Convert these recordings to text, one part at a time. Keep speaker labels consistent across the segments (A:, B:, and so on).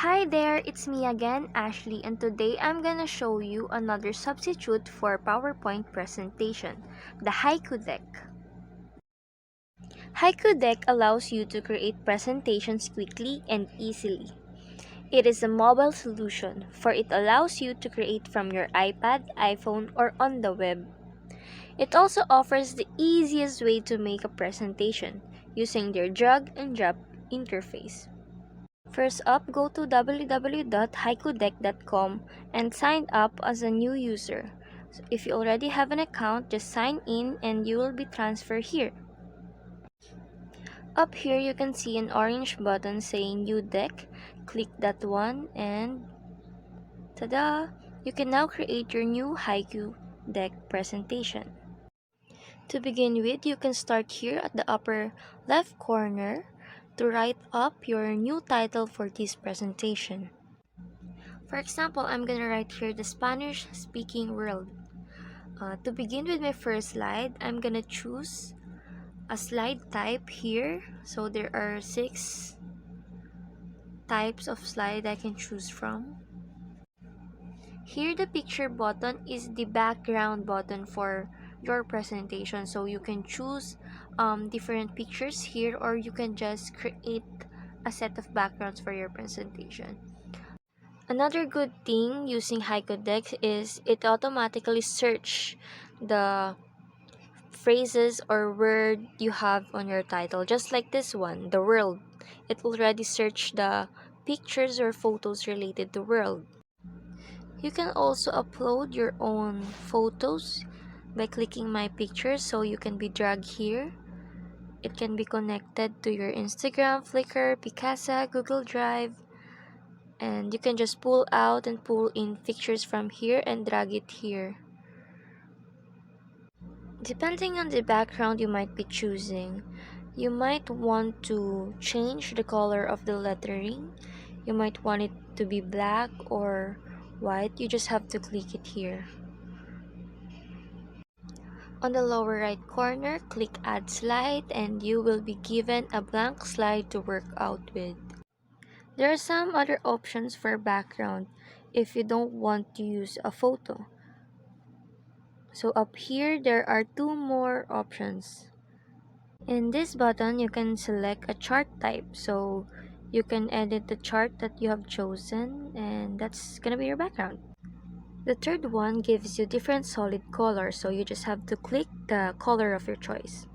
A: Hi there, it's me again, Ashley, and today I'm gonna show you another substitute for PowerPoint presentation, the Haiku Deck. Haiku Deck allows you to create presentations quickly and easily. It is a mobile solution, for it allows you to create from your iPad, iPhone, or on the web. It also offers the easiest way to make a presentation using their drag and drop interface. First up, go to www.haikudeck.com and sign up as a new user. So if you already have an account, just sign in and you will be transferred here. Up here, you can see an orange button saying New Deck. Click that one and tada! You can now create your new Haiku Deck presentation. To begin with, you can start here at the upper left corner to write up your new title for this presentation. For example, I'm gonna write here the Spanish speaking world. To begin with my first slide, I'm gonna choose a slide type here. So there are 6 types of slide I can choose from. Here the picture button is the background button for your presentation. So you can choose different pictures here, or you can just create a set of backgrounds for your presentation. Another good thing using Haiku Deck is it automatically search the phrases or word you have on your title. Just like this one, the world. It will already search the pictures or photos related to world. You can also upload your own photos by clicking my picture, so you can be dragged here. It can be connected to your Instagram, Flickr, Picasa, Google Drive, and you can just pull out and pull in pictures from here and drag it here. Depending on the background you might be choosing, you might want to change the color of the lettering. You might want it to be black or white. You just have to click it here. On the lower right corner, click Add Slide and you will be given a blank slide to work out with. There are some other options for background if you don't want to use a photo. So up here, there are 2 more options. In this button, you can select a chart type. So you can edit the chart that you have chosen, and that's gonna be your background. The third one gives you different solid colors, so you just have to click the color of your choice.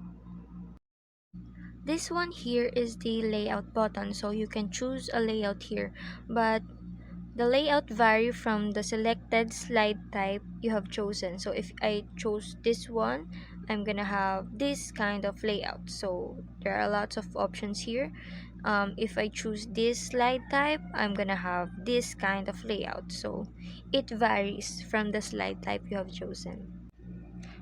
A: This one here is the layout button, so you can choose a layout here, but the layout vary from the selected slide type you have chosen. So if I chose this one, I'm gonna have this kind of layout. So there are lots of options here. If I choose this slide type, I'm gonna have this kind of layout. So it varies from the slide type you have chosen.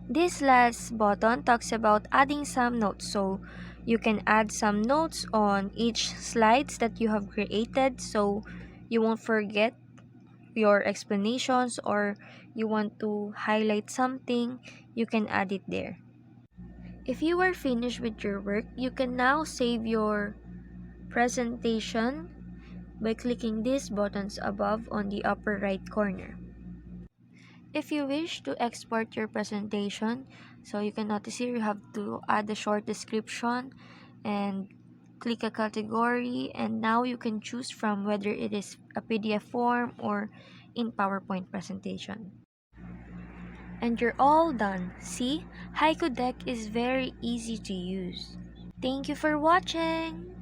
A: This last button talks about adding some notes. So you can add some notes on each slides that you have created, so you won't forget your explanations, or you want to highlight something, you can add it there. If you are finished with your work, you can now save your presentation by clicking these buttons above on the upper right corner. If you wish to export your presentation, so you can notice here you have to add a short description and click a category, and now you can choose from whether it is a PDF form or in PowerPoint presentation. And you're all done. See, Haiku Deck is very easy to use. Thank you for watching!